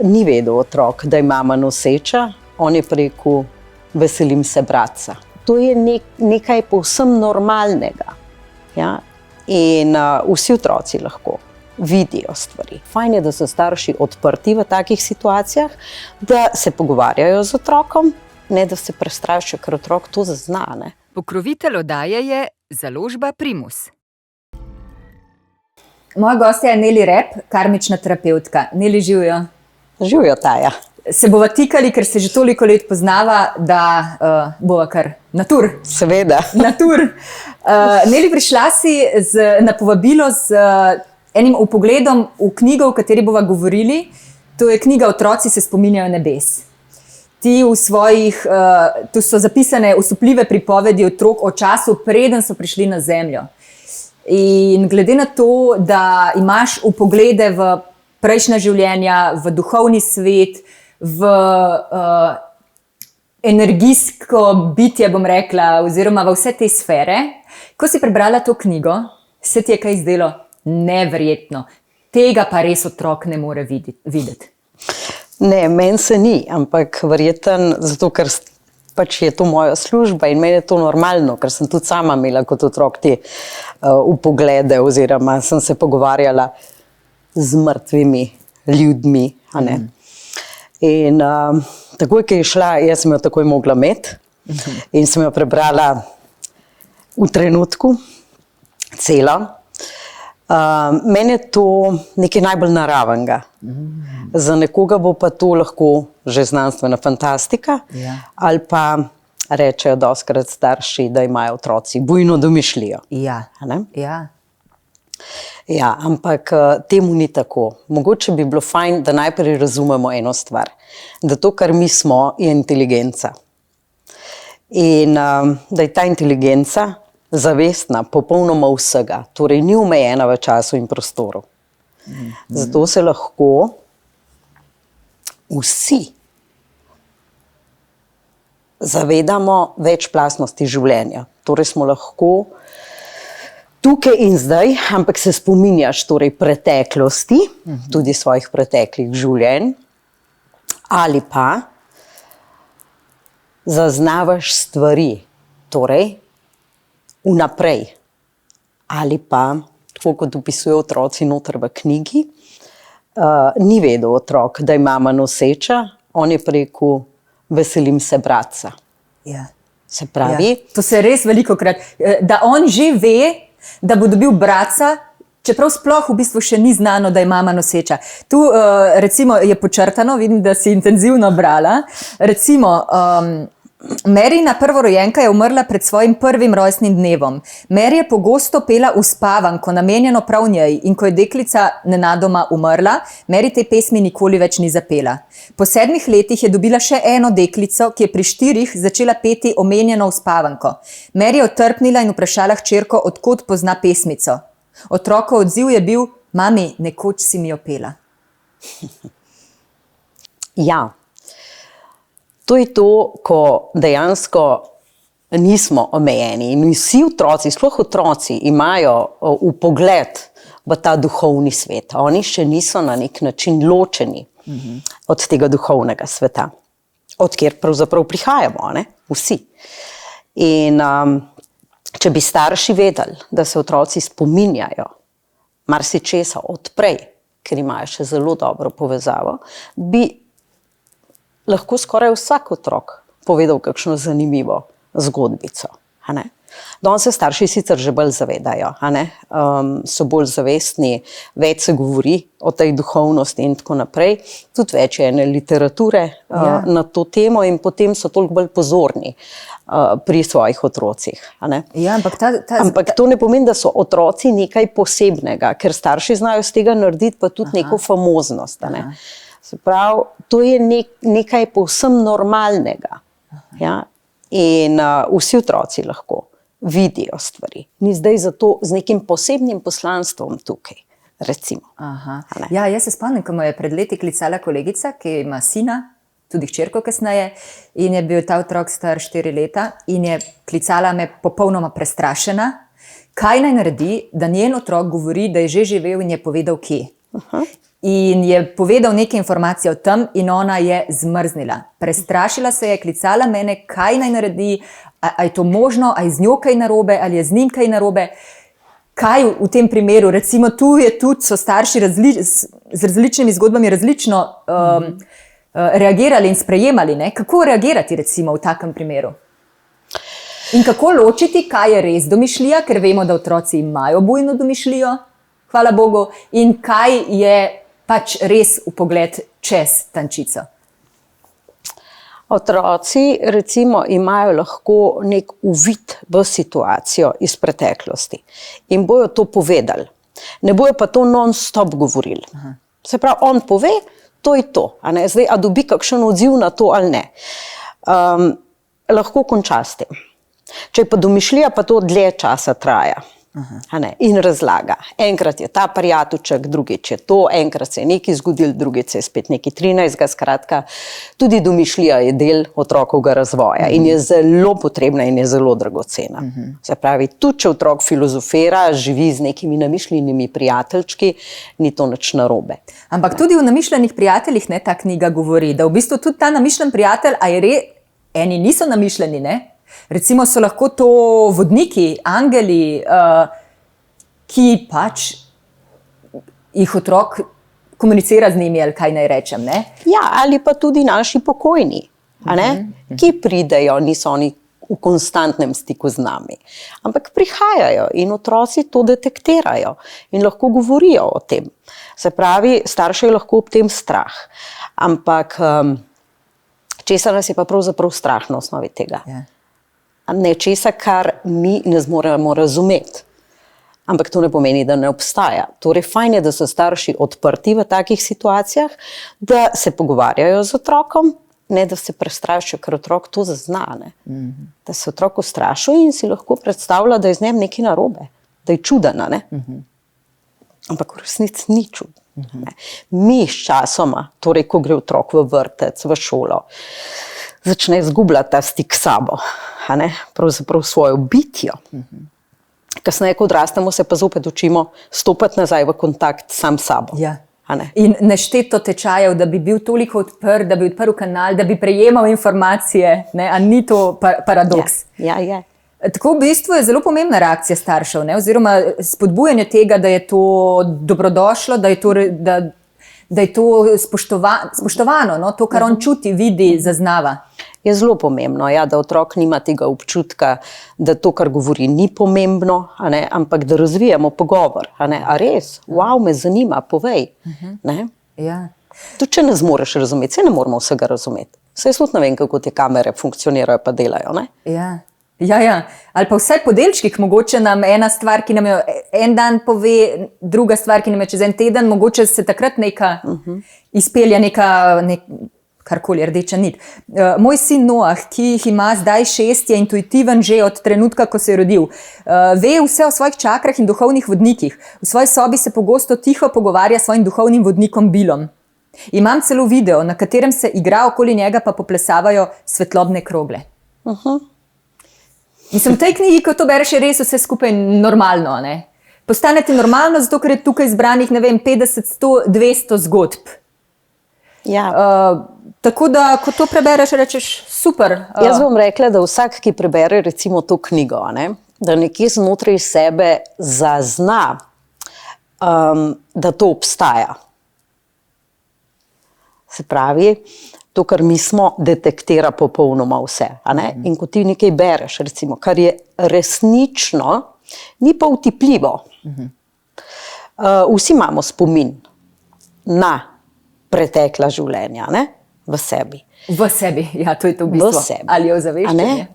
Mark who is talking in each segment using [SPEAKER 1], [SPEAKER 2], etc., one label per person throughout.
[SPEAKER 1] Ni vedel otrok, da je mama noseča, on je rekel, veselim se bratca. To je nekaj povsem normalnega. Ja? In vsi otroci lahko vidijo stvari. Fajn je, da so starši odprti v takih situacijah, da se pogovarjajo z otrokom, ne da se prestrašijo, ker otrok to zazna. Ne?
[SPEAKER 2] Pokrovitelj oddaje je založba Primus.
[SPEAKER 3] Moja gostja je Neli Rep, karmična terapevtka. Neli, živijo.
[SPEAKER 1] Živijo, Taja.
[SPEAKER 3] Se bova tikali, ker se že toliko let poznava, da bova kar natur.
[SPEAKER 1] Seveda.
[SPEAKER 3] Natur. Neli, prišla si na povabilo z enim vpogledom v knjigo, o kateri bova govorili. To je knjiga Otroci se spominjajo nebes. Ti v svojih, tu so zapisane osupljive pripovedi otrok o času, preden so prišli na zemljo. In glede na to, da imaš vpoglede v prejšnja življenja, v duhovni svet, v energijsko bitje, bom rekla, oziroma v vse te sfere, ko si prebrala to knjigo, se ti je kaj zdelo neverjetno. Tega pa res otrok ne more videti.
[SPEAKER 1] Ne, meni se ni, ampak verjetno zato, ker pač je to moja služba in meni je to normalno, ker sem tudi sama imela kot otrok te vpoglede oziroma sem se pogovarjala z mrtvimi ljudmi. A ne? In takoj, ko je šla, jaz sem jo takoj mogla imeti in sem jo prebrala v trenutku, celo. Meni je to nekaj najbolj naravenega. Za nekoga bo pa to lahko že znanstvena fantastika, ali pa rečejo dostikrat starši, da imajo otroci bujno domišljijo. Ja, ampak temu ni tako. Mogoče bi bilo fajn, da najprej razumemo eno stvar. Da to, kar mi smo, je inteligenca. In da je ta inteligenca zavestna popolnoma vsega. Torej ni omejena v času in prostoru. Zato se lahko vsi zavedamo večplastnosti življenja. Torej smo lahko tukaj in zdaj, ampak se spominjaš torej preteklosti, tudi svojih preteklih življenj, ali pa zaznavaš stvari, torej vnaprej, ali pa, tako kot opisujejo otroci noter v knjigi, ni vedel otrok, da je mama noseča, on je rekel, veselim se bratca. Se pravi?
[SPEAKER 3] To se res velikokrat, da on že ve, da bo dobil bratca, čeprav sploh v bistvu še ni znano, da je mama noseča. Tu recimo je počrtano, vidim, da si intenzivno brala, recimo Maryna prvorojenka je umrla pred svojim prvim rojstnim dnevom. Mary je pogosto pela uspavanko, namenjeno prav njej, in ko je deklica nenadoma umrla, Mary te pesmi nikoli več ni zapela. Po 7 letih je dobila še eno deklico, ki je pri 4 začela peti omenjeno uspavanko. Mary je otrpnila in vprašala hčerko, od kod pozna pesmico. Otrokov odziv je bil, mami, nekoč si mi jo pela.
[SPEAKER 1] Ja. To je to, ko dejansko nismo omejeni in vsi otroci, sploh otroci, imajo vpogled v ta duhovni svet. Oni še niso na nek način ločeni od tega duhovnega sveta, od kjer pravzaprav prihajamo, ne? Vsi. In če bi starši vedeli, da se otroci spominjajo marsičesa od prej, ker imajo še zelo dobro povezavo, bi lahko skoraj vsak otrok povedal kakšno zanimivo zgodbico. Danes se starši sicer že bolj zavedajo, so bolj zavestni, več se govori o tej duhovnosti in tako naprej. Tudi več je ene literature na to temo in potem so toliko bolj pozorni pri svojih otrocih. Ampak to ne pomeni, da so otroci nekaj posebnega, ker starši znajo z tega narediti pa tudi neko famoznost. Se pravi, to je nekaj povsem normalnega. In vsi otroci lahko vidijo stvari. Ni zdaj zato z nekim posebnim poslanstvom tukaj, recimo.
[SPEAKER 3] Ja, jaz se spomnim, ko me je pred leti klicala kolegica, ki ima sina, tudi hčerko kasneje, in je bil ta otrok star 4 leta in je klicala me popolnoma prestrašena, kaj naj naredi, da njen otrok govori, da je že živel in je povedal kje. In je povedal nekaj informacij o tem in ona je zmrznila. Prestrašila se je, klicala mene, kaj naj naredi, a je to možno, a je z njo kaj narobe, ali je z njim kaj narobe. Kaj v tem primeru, recimo tu je tudi, so starši z različnimi zgodbami različno reagirali in sprejemali, ne? Kako reagirati recimo v takem primeru? In kako ločiti, kaj je res domišljija, ker vemo, da otroci imajo bujno domišljijo, hvala Bogu, in kaj je pač res vpogled čez tančico.
[SPEAKER 1] Otroci recimo imajo lahko nek uvid v situacijo iz preteklosti in bojo to povedali. Ne bojo pa to non-stop govorili. Se pravi, on pove, to je to. A ne? Zdaj, a dobi kakšen odziv na to ali ne. Lahko konča s tem. Če pa domišljija, pa to dlje časa traja. A ne? In razlaga. Enkrat je ta prijateljček, drugič je to, enkrat se je nekaj zgodil, drugič se je spet nekaj 13. Skratka, tudi domišljija je del otrokovega razvoja in je zelo potrebna in je zelo dragocena. Se pravi, tudi če otrok filozofira, živi z nekimi namišljenimi prijateljčki, ni to nič narobe.
[SPEAKER 3] Ampak tudi v namišljenih prijateljih ne, ta knjiga govori, da v bistvu tudi ta namišljen prijatelj, eni niso namišljeni, ne? Recimo so lahko to vodniki, angeli, ki pač jih otrok komunicira z njimi, ali kaj naj rečem, ne?
[SPEAKER 1] Ja, ali pa tudi naši pokojni, a ne? Ki pridejo, niso oni v konstantnem stiku z nami, ampak prihajajo in otroci to detektirajo in lahko govorijo o tem. Se pravi, starše je lahko ob tem strah, ampak česa nas je pa pravzaprav strah na osnovi tega?
[SPEAKER 3] Ja.
[SPEAKER 1] Nečesa, kar mi ne zmoremo razumeti. Ampak to ne pomeni, da ne obstaja. Torej, fajn je, da so starši odprti v takih situacijah, da se pogovarjajo z otrokom, ne da se prestrašijo, ker otrok to zazna. Da se otrok ustraši in si lahko predstavlja, da je z njim nekaj narobe, da je čudena. Ampak v resnici ni čudena. Mi s časoma, torej, ko gre otrok v vrtec, v šolo, začne izgubljati ta stik s sabo, pravzaprav svojo bitjo. Kasneje, ko odrastemo, se pa zopet učimo stopiti nazaj v kontakt sam s sabo.
[SPEAKER 3] Ja. In nešteto tečajev, da bi bil toliko odprt, da bi odprl kanal, da bi prejemal informacije, ne? A ni to paradoks?
[SPEAKER 1] Ja, je.
[SPEAKER 3] Tako v bistvu je zelo pomembna reakcija staršev, ne? Oziroma spodbujanje tega, da je to dobrodošlo, da je to spoštovano, no? To, kar on čuti, vidi, zaznava.
[SPEAKER 1] Je zelo pomembno, ja, da otrok nima tega občutka, da to, kar govori, ni pomembno, ampak da razvijamo pogovor. A res? Wow, me zanima, povej.
[SPEAKER 3] Ja.
[SPEAKER 1] Tudi če ne zmoreš razumeti, se ne moramo vsega razumeti. Saj tudi ne vem, kako te kamere funkcionirajo pa delajo. Ne?
[SPEAKER 3] Ja. Ali pa vsaj po delčkih, mogoče nam ena stvar, ki nam jo en dan pove, druga stvar, ki nam je čez en teden, mogoče se takrat neka izpelja karkoli, rdeča nit. Moj sin Noah, ki jih ima zdaj 6, je intuitiven že od trenutka, ko se je rodil. Ve vse o svojih čakrah in duhovnih vodnikih. V svoji sobi se pogosto tiho pogovarja s svojim duhovnim vodnikom Billom. Imam celo video, na katerem se igra, okoli njega pa poplesavajo svetlobne krogle. Mislim, v tej knjigi, ko to bereš, je res vse skupaj normalno, ne? Postanete normalno, zato ker je tukaj zbranih, ne vem, 50, 100, 200 zgodb.
[SPEAKER 1] Ja.
[SPEAKER 3] Tako da, ko to prebereš, rečeš, super.
[SPEAKER 1] Jaz bom rekla, da vsak, ki prebere recimo to knjigo, da nekje znotraj sebe zazna, da to obstaja. Se pravi, to, kar mi smo, detektira popolnoma vse. In ko ti nekaj bereš, recimo, kar je resnično, ni pa utipljivo. Vsi imamo spomin na pretekla življenja, v sebi.
[SPEAKER 3] V sebi, ja, to je to v bistvu.
[SPEAKER 1] V sebi.
[SPEAKER 3] Ali je ozaveščenje?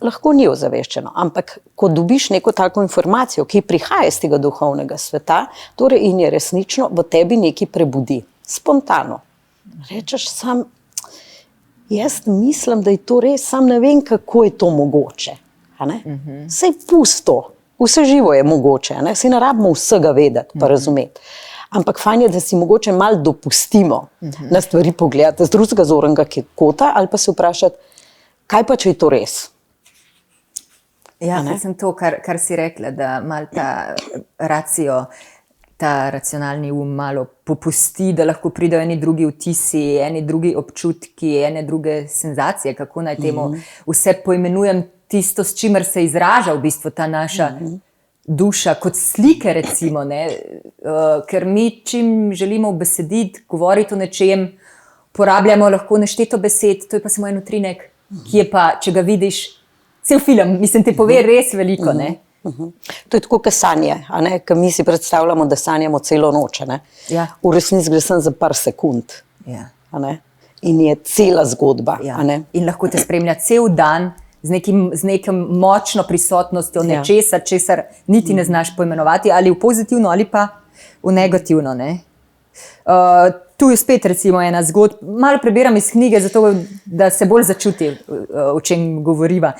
[SPEAKER 1] Lahko ni ozaveščeno, ampak ko dobiš neko tako informacijo, ki prihaja iz tega duhovnega sveta, torej in je resnično, v tebi nekaj prebudi. Spontano. Rečeš sam, jaz mislim, da je to res, sam ne vem, kako je to mogoče. Saj pusto, vse živo je mogoče, si ne rabimo vsega vedeti pa razumeti. Ampak fajn je, da si mogoče malo dopustimo na stvari pogledati z drugega zornega kota ali pa se vprašati, kaj pa, če je to res?
[SPEAKER 3] Ja, sem to, kar si rekla, da malo ta racio ta racionalni malo popusti, da lahko pridejo eni drugi vtisi, eni drugi občutki, ene druge senzacije, kako naj temu vse poimenujem, tisto, s čimer se izraža v bistvu ta naša duša, kot slike recimo, ne? Ker mi čim želimo besediti, govoriti o nečem, porabljamo lahko nešteto besed, to je pa samo en utrinek, ki je pa, če ga vidiš, cel film, mislim, ti pove res veliko, ne?
[SPEAKER 1] To je tako, kot sanje, ker mi si predstavljamo, da sanjamo celo noč.
[SPEAKER 3] Ja.
[SPEAKER 1] V resnici gre samo za par sekund.
[SPEAKER 3] Ja.
[SPEAKER 1] In je cela zgodba.
[SPEAKER 3] Ja. In lahko te spremlja cel dan z nekim močno prisotnostjo nečesa, česar niti ne znaš poimenovati, ali v pozitivno, ali pa v negativno. Ne? Tu je spet recimo ena zgodba, malo prebiram iz knjige, zato da se bolj začuti, o čem govoriva.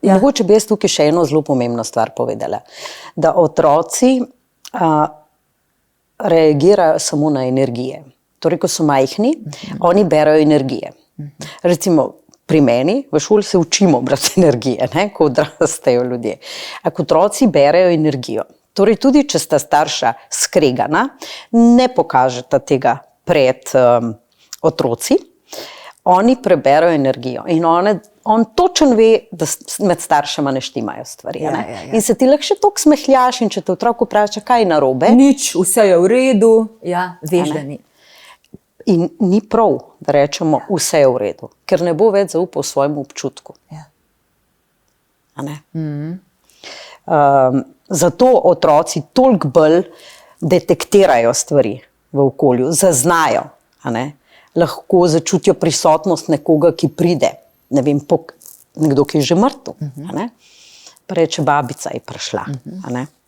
[SPEAKER 1] Mogoče bi jaz tukaj še eno zelo pomembno stvar povedala, da otroci reagirajo samo na energije. Torej, ko so majhni, oni berajo energije. Recimo pri meni v šoli se učimo brati energije, ko odrastejo ljudje. Ampak otroci berajo energijo. Torej, tudi če sta starša skregana, ne pokažeta tega pred otroci, oni preberajo energijo in on točno ve, da med staršema ne štimajo stvari.
[SPEAKER 3] Ja.
[SPEAKER 1] In se ti lahko še toliko smehljaš in če te otrok vpraša, kaj je narobe.
[SPEAKER 3] Nič, vse je v redu, veš, da ni.
[SPEAKER 1] In ni prav, da rečemo, vse je v redu, ker ne bo več zaupal svojemu občutku.
[SPEAKER 3] Ja.
[SPEAKER 1] Zato otroci toliko bolj detektirajo stvari v okolju, zaznajo, lahko začutijo prisotnost nekoga, ki pride, ne vem, nekdo, ki je že mrtev. Pa reče, babica je prišla.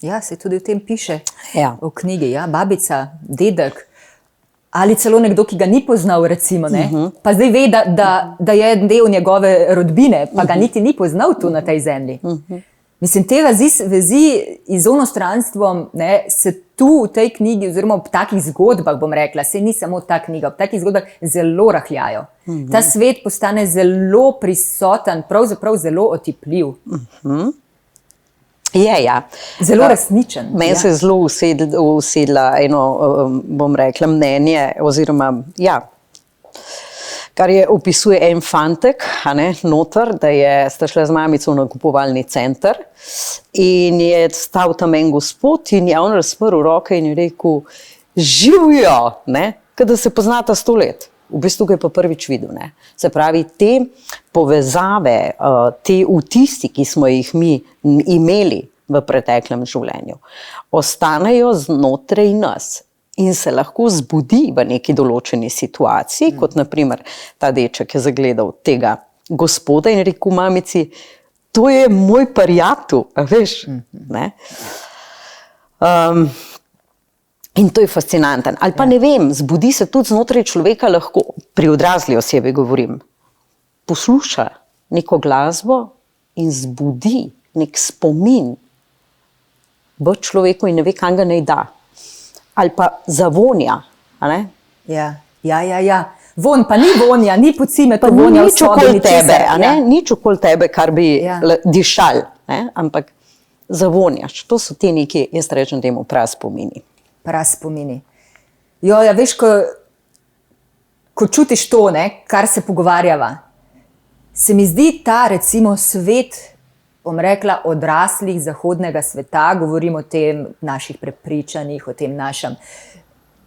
[SPEAKER 3] Ja, se tudi v tem piše v knjigi. Ja, babica, dedek, ali celo nekdo, ki ga ni poznal, recimo, pa zdaj ve, da je del njegove rodbine, pa ga niti ni poznal tu na tej zemlji. Mislim, te vezi z onostranstvom se tu v tej knjigi, oziroma v takih zgodbah, bom rekla, se ni samo ta knjiga, v takih zgodbah zelo rahljajo. Ta svet postane zelo prisoten, pravzaprav zelo otipljiv. Zelo resničen.
[SPEAKER 1] Meni se je zelo usedla eno, bom rekla, mnenje, oziroma, kar je opisuje en fantek, noter, da sta šla z mamico v nakupovalni center in je stal tam en gospod in je on razprl roke in je rekel, živijo, kada se poznata 100 let. V bistvu ga je pa prvič videl. Se pravi, te povezave, te vtisi, ki smo jih mi imeli v preteklem življenju, ostanejo znotraj nas. In se lahko zbudi v neki določeni situaciji, kot naprimer ta deček je zagledal tega gospoda in rekel mamici, to je moj prijatelj, veš. In to je fascinanten. Ali pa ne vem, zbudi se tudi znotraj človeka lahko, pri odrasli osebi govorim, posluša neko glasbo in zbudi nek spomin v človeku in ne ve, kam ga naj da. Ali pa zavonja.
[SPEAKER 3] Ja. Von pa ni vonja, ni pocime, to vonja v sobi.
[SPEAKER 1] Nič okoli tebe, kar bi dišal, ampak zavonjaš. To so ti neki, jaz rečem temu, praspomini.
[SPEAKER 3] Praspomini. Veš, ko čutiš to, kar se pogovarjava, se mi zdi ta recimo svet, bom rekla, odraslih zahodnega sveta, govorim o tem naših prepričanjih, o tem našem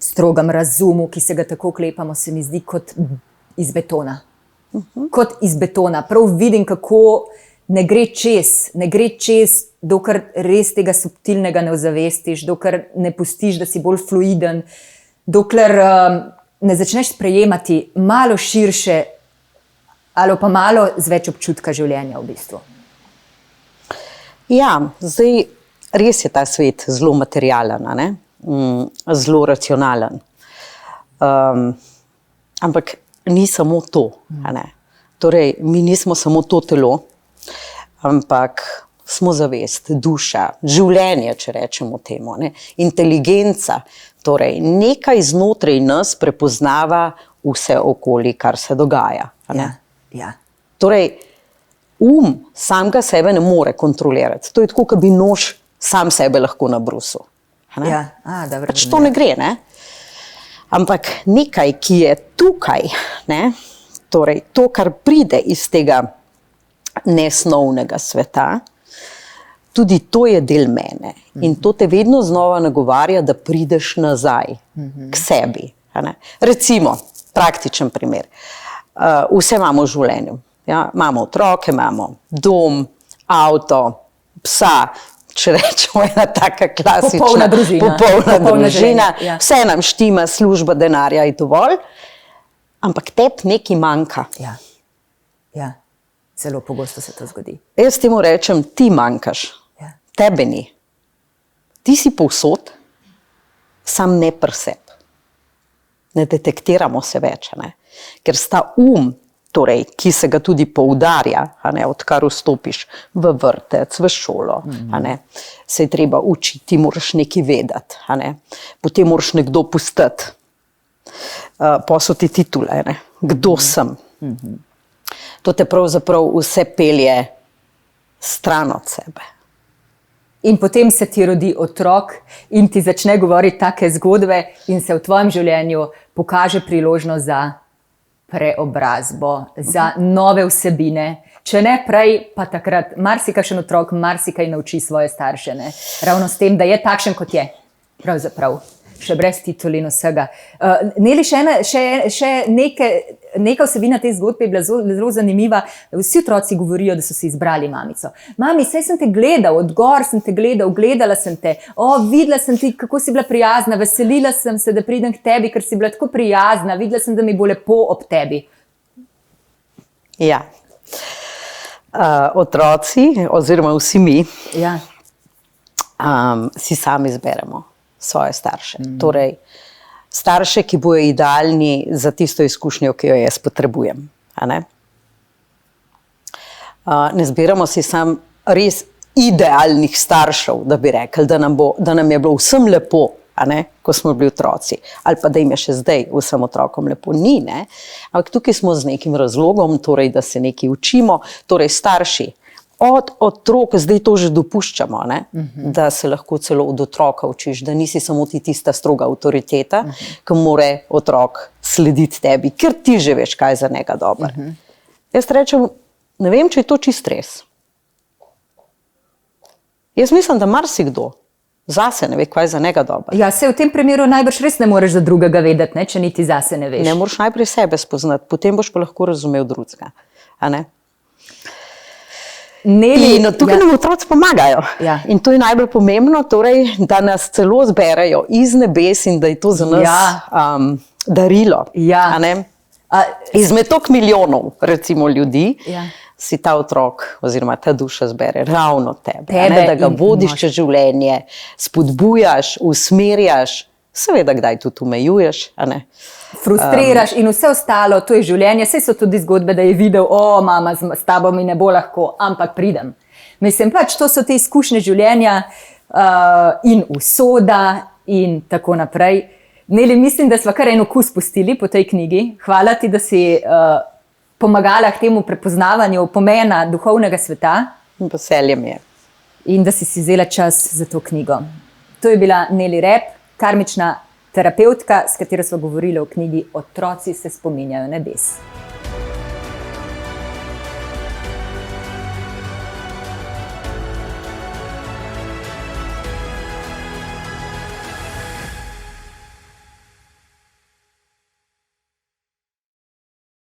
[SPEAKER 3] strogem razumu, ki se ga tako oklepamo, se mi zdi kot iz betona. Kot iz betona. Prav vidim, kako ne gre čez, dokler res tega subtilnega ne ozavestiš, dokler ne pustiš, da si bolj fluiden, dokler ne začneš sprejemati malo širše ali pa malo z več občutka življenja v bistvu.
[SPEAKER 1] Zdaj res je ta svet zelo materialen, zelo racionalen. Ampak ni samo to. Torej, mi nismo samo to telo, ampak smo zavest, duša, življenje, če rečemo temu, inteligenca. Torej, nekaj znotraj nas prepoznava vse okoli, kar se dogaja. Torej, samega sebe ne more kontrolirati. To je tako, kot bi nož sam sebe lahko nabrusil. a ne.
[SPEAKER 3] Ja, dobro.
[SPEAKER 1] Pač to ne gre, ne? Ampak nekaj, ki je tukaj, ne? Torej to, kar pride iz tega nesnovnega sveta, tudi to je del mene. In to te vedno znova nagovarja, da prideš nazaj k sebi. A ne? Recimo, praktičen primer. Vse imamo v življenju. Ja? Imamo otroke, imamo dom, avto, psa, če rečemo ena taka klasična.
[SPEAKER 3] Popolna družina.
[SPEAKER 1] Popolna družina.
[SPEAKER 3] Ja.
[SPEAKER 1] Vse nam štima, služba, denarja je dovolj. Ampak tebi nekaj manjka.
[SPEAKER 3] Ja. Ja. Zelo pogosto se to zgodi.
[SPEAKER 1] Jaz temu rečem, ti manjkaš.
[SPEAKER 3] Ja.
[SPEAKER 1] Tebe ni. Ti si povsod, sam ne pri sebi. Ne detektiramo se več, ne? Ker sta torej, ki se ga tudi poudarja, a ne, odkar vstopiš v vrtec, v šolo, a ne, se je treba učiti, moraš nekaj vedeti, a ne, potem moraš nekdo pustiti, pa so ti titule, ne, kdo sem. To te pravzaprav vse pelje stran od sebe.
[SPEAKER 3] In potem se ti rodi otrok in ti začne govoriti take zgodbe in se v tvojem življenju pokaže priložnost za preobrazbo, za nove vsebine. Če ne prej, pa takrat marsikakšen otrok marsikaj nauči svoje starše. Ne? Ravno s tem, da je takšen, kot je. Pravzaprav. Še brez titul in vsega. Neli, še neka vsebina te zgodbe je bila zelo zanimiva. Vsi otroci govorijo, da so si izbrali mamico. Mami, saj sem te gledal, od gor sem te gledal, gledala sem te. Videla sem ti, kako si bila prijazna, veselila sem se, da pridem k tebi, ker si bila tako prijazna, videla sem, da mi bo lepo ob tebi.
[SPEAKER 1] Ja. Otroci, oziroma vsi mi,
[SPEAKER 3] Ja.
[SPEAKER 1] Si sami izberemo svoje starše. Torej, starše, ki bojo idealni za tisto izkušnjo, ki jo jaz potrebujem. A ne? Ne zbiramo si sam res idealnih staršev, da bi rekli, da nam je bilo vsem lepo, a ne, ko smo bili otroci. Ali pa da jim je še zdaj vsem otrokom lepo. Ni, ne? Ampak tukaj smo z nekim razlogom, torej, da se nekaj učimo. Torej, starši, od otrok, zdaj to že dopuščamo, ne? Da se lahko celo od otroka učiš, da nisi samo ti tista stroga avtoriteta, ki mora otrok slediti tebi, ker ti že veš, kaj je za njega dobro. Jaz rečem, ne vem, če je to čist res. Jaz mislim, da marsikdo zase ne ve, kaj je za njega dobro.
[SPEAKER 3] Ja, se v tem primeru najbrž res ne moreš za drugega vedeti, ne? Če niti zase ne veš.
[SPEAKER 1] Ne moraš najprej sebe spoznati, potem boš pa lahko razumel drugega. A ne?
[SPEAKER 3] Neli,
[SPEAKER 1] In tukaj nam otroci pomagajo.
[SPEAKER 3] Ja.
[SPEAKER 1] In to je najbolj pomembno, torej, da nas celo zberejo iz nebes in da je to za nas darilo.
[SPEAKER 3] Ja.
[SPEAKER 1] A ne? Izmed toliko milijonov, recimo, ljudi, si ta otrok oziroma ta duša zbere ravno tebe. A ne? Da ga vodiš čez življenje, spodbujaš, usmerjaš, seveda kdaj tudi omejuješ, a ne?
[SPEAKER 3] Frustriraš in vse ostalo, to je življenje. Saj so tudi zgodbe, da je videl, mama, s tabo mi ne bo lahko, ampak pridem. Mislim pač, to so te izkušnje življenja in usoda in tako naprej. Neli, mislim, da sva kar en okus pustili po tej knjigi. Hvala ti, da si pomagala k temu prepoznavanju pomena duhovnega sveta.
[SPEAKER 1] Veselje mi je.
[SPEAKER 3] In da si vzela čas za to knjigo. To je bila Neli Rep, karmična terapevtka, s katero smo govorili o knjigi Otroci se spominjajo nebes.